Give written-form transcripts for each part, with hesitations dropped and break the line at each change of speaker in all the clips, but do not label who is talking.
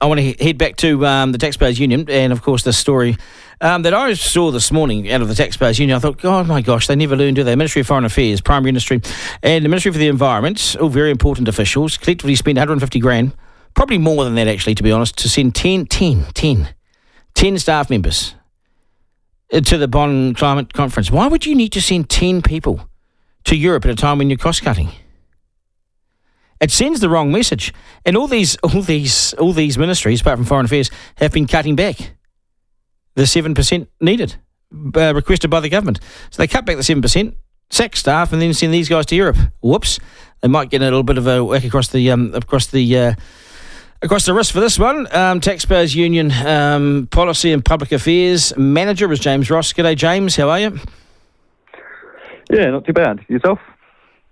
want to head back to the Taxpayers Union, and of course the story that I saw this morning out of the Taxpayers Union. I thought, oh my gosh, they never learn, do they? Ministry of Foreign Affairs, Primary Industry, and the Ministry for the Environment, all very important officials, collectively spent 150 grand, probably more than that actually, to be honest, to send 10 staff members to the Bonn Climate Conference. Why would you need to send 10 people to Europe at a time when you're cost cutting? It sends the wrong message. And all these ministries, apart from Foreign Affairs, have been cutting back the 7% needed, requested by the government. So they cut back the 7%, sack staff, and then send these guys to Europe. Whoops! They might get a little bit of a whack across the wrist for this one. Taxpayers Union Policy and Public Affairs Manager is James Ross. G'day, James. How are you?
Yeah, not too bad. Yourself?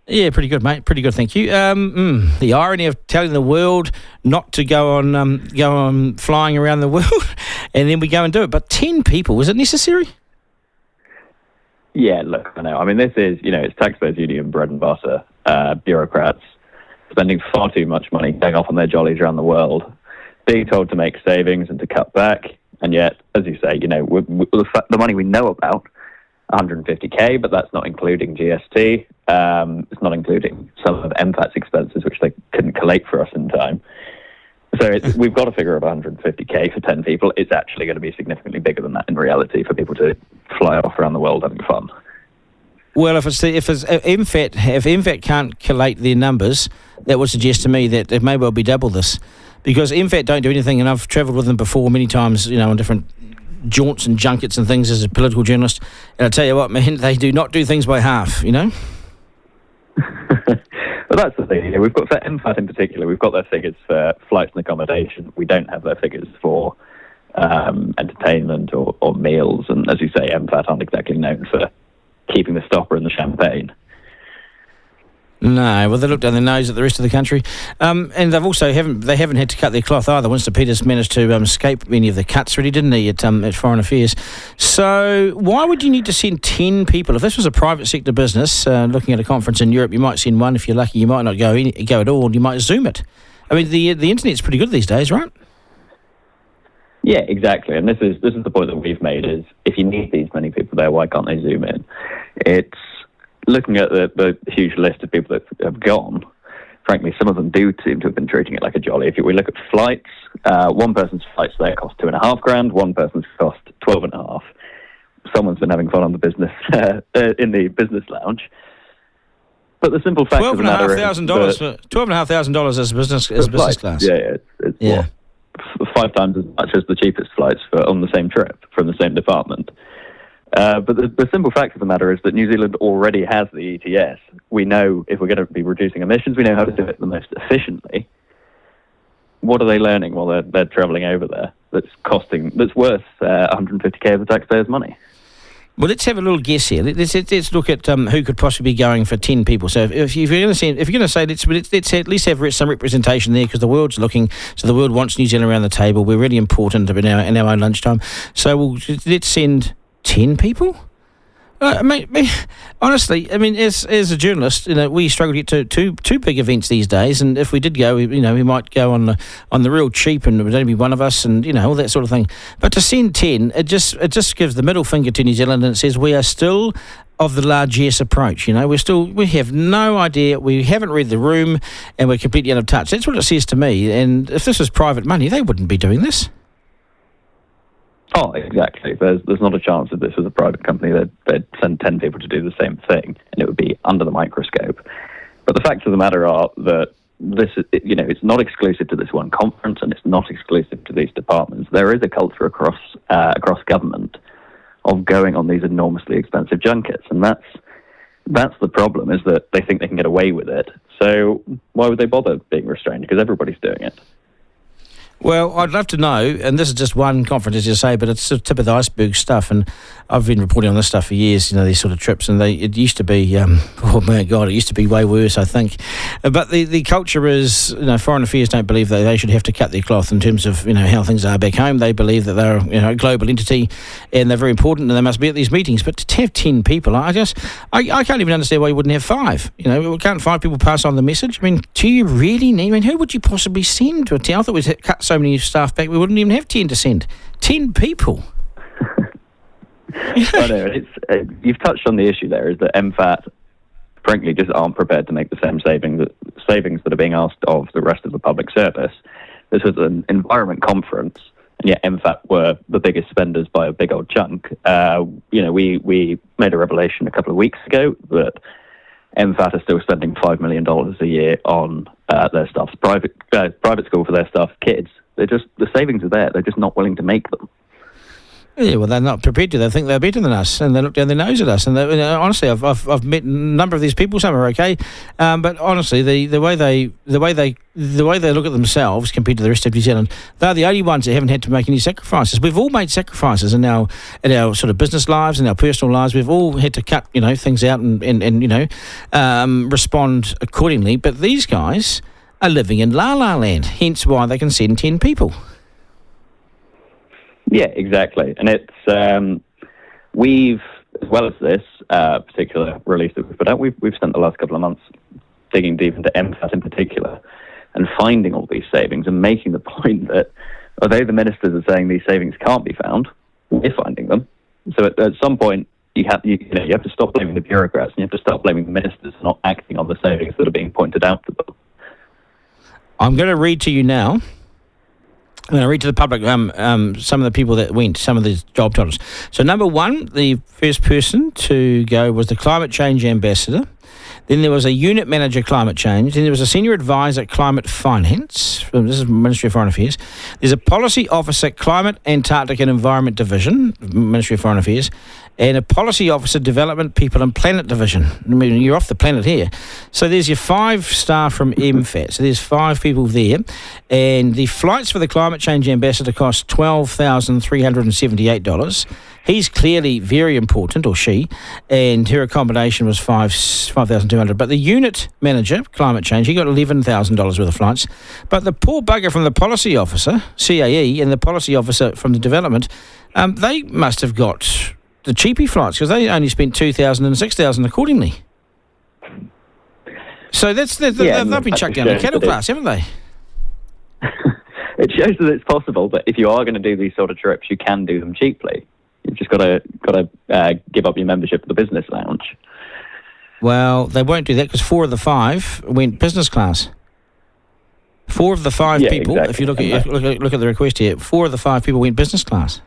Yeah, pretty good, mate. Pretty good, thank you. The irony of telling the world not to go on flying around the world, and then we go and do it. But 10 people, was it necessary?
Yeah, look, I know. I mean, this is, it's Taxpayers Union bread and butter, bureaucrats spending far too much money going off on their jollies around the world, being told to make savings and to cut back, and yet, as you say, the money we know about, 150k, but that's not including GST. It's not including some of MFAT's expenses, which they couldn't collate for us in time. So we've got a figure of 150k for 10 people. It's actually going to be significantly bigger than that in reality for people to fly off around the world having fun.
Well, if MFAT can't collate their numbers, that would suggest to me that it may well be double this, because MFAT don't do anything, and I've travelled with them before many times, on different jaunts and junkets and things as a political journalist, and I tell you what, man, they do not do things by half,
Well, that's the thing. We've got, for MFAT in particular, we've got their figures for flights and accommodation. We don't have their figures for entertainment or meals, and as you say, MFAT aren't exactly known for keeping the stopper in the champagne.
No, well, they look down their nose at the rest of the country, and they haven't had to cut their cloth either. Winston Peters managed to escape many of the cuts, really, didn't he, at Foreign Affairs? So why would you need to send 10 people? If this was a private sector business looking at a conference in Europe, you might send one. If you're lucky, you might not go at all. You might Zoom it. I mean, the internet's pretty good these days, right?
Yeah, exactly. And this is the point that we've made: is if you need these many people there, why can't they Zoom in? It's looking at the huge list of people that have gone. Frankly, some of them do seem to have been treating it like a jolly. If we look at flights, one person's flights there cost $2,500, one person's cost $12,500. Someone's been having fun on the business in the business lounge. But the simple fact of the matter is
$12,500 as business class.
Yeah, it's what, 5 times as much as the cheapest flights on the same trip from the same department. But the simple fact of the matter is that New Zealand already has the ETS. We know if we're going to be reducing emissions, we know how to do it the most efficiently. What are they learning while they're travelling over there that's worth 150k of the taxpayers' money?
Well, let's have a little guess here. Let's look at who could possibly be going for 10 people. So if you're going to say, let's at least have some representation there, because the world's looking. So the world wants New Zealand around the table. We're really important in our own lunchtime. So let's send 10 people? Honestly, as a journalist, we struggle to get to two big events these days, and if we did go, we might go on the real cheap, and it would only be one of us, and all that sort of thing. But to send 10, it just gives the middle finger to New Zealand, and it says we are still of the largesse approach. We have no idea, we haven't read the room, and we're completely out of touch. That's what it says to me. And if this was private money, they wouldn't be doing this.
Oh, exactly. There's not a chance that this was a private company they'd send 10 people to do the same thing, and it would be under the microscope. But the facts of the matter are that this, it's not exclusive to this one conference, and it's not exclusive to these departments. There is a culture across government of going on these enormously expensive junkets, and that's the problem, is that they think they can get away with it. So why would they bother being restrained? Because everybody's doing it.
Well, I'd love to know, and this is just one conference, as you say, but it's the tip of the iceberg stuff, and I've been reporting on this stuff for years, these sort of trips, and it used to be, oh my God, it used to be way worse, I think. But the culture is, Foreign Affairs don't believe that they should have to cut their cloth in terms of, how things are back home. They believe that they're, a global entity, and they're very important, and they must be at these meetings. But to have 10 people, I can't even understand why you wouldn't have 5. Can't 5 people pass on the message? Do you really need, who would you possibly send to a town? I thought we'd cut so many staff back, we wouldn't even have 10%. 10 people.
I know. You've touched on the issue there, is that MFAT, frankly, just aren't prepared to make the same savings that are being asked of the rest of the public service. This was an environment conference, and yet MFAT were the biggest spenders by a big old chunk. We made a revelation a couple of weeks ago that MFAT are still spending $5 million a year on their staff's private school for their staff kids. The savings are there. They're just not willing to make them.
Yeah, well, they're not prepared to. They think they're better than us, and they look down their nose at us. And honestly, I've met a number of these people. Some are okay, but honestly, the way they look at themselves compared to the rest of New Zealand, they're the only ones that haven't had to make any sacrifices. We've all made sacrifices in our sort of business lives and our personal lives. We've all had to cut things out and respond accordingly. But these guys are living in la la land. Hence why they can send 10 people.
Yeah, exactly. And it's we've, as well as this particular release that we've put out, we've spent the last couple of months digging deep into MFAT in particular and finding all these savings and making the point that although the ministers are saying these savings can't be found, we're finding them. So at some point you have to stop blaming the bureaucrats and you have to start blaming the ministers for not acting on the savings that are being pointed out to them.
I'm going to read to you now. I'm going to read to the public some of the people that went, some of the job titles. So number one, the first person to go was the Climate Change Ambassador. Then there was a Unit Manager Climate Change. Then there was a Senior Advisor Climate Finance. This is Ministry of Foreign Affairs. There's a Policy Officer Climate, Antarctic and Environment Division, Ministry of Foreign Affairs. And a Policy Officer Development, People and Planet Division. I mean, you're off the planet here. So there's your 5 staff from MFAT. So there's 5 people there. And the flights for the Climate Change Ambassador cost $12,378. He's clearly very important, or she, and her accommodation was $5,200. But the Unit Manager, Climate Change, he got $11,000 worth of flights. But the poor bugger from the Policy Officer, CAE, and the Policy Officer from the Development, they must have got the cheapy flights because they only spent $2,000 and $6,000 accordingly. So they've been chucked down the cattle class, haven't they?
It shows that it's possible that if you are going to do these sort of trips, you can do them cheaply. You've just got to give up your membership at the business lounge.
Well, they won't do that because 4 of the 5 went business class. 4 of the 5 people, exactly. If you look at the request here, 4 of the 5 people went business class.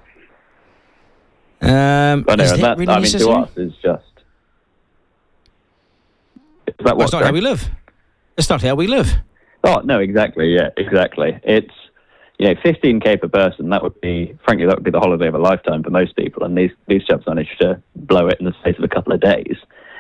Is that really
necessary?
To us is just.
It's not how we live. It's not how we live.
Oh no, exactly. Yeah, exactly. It's $15K per person. That would be the holiday of a lifetime for most people. And these chaps managed to blow it in the space of a couple of days.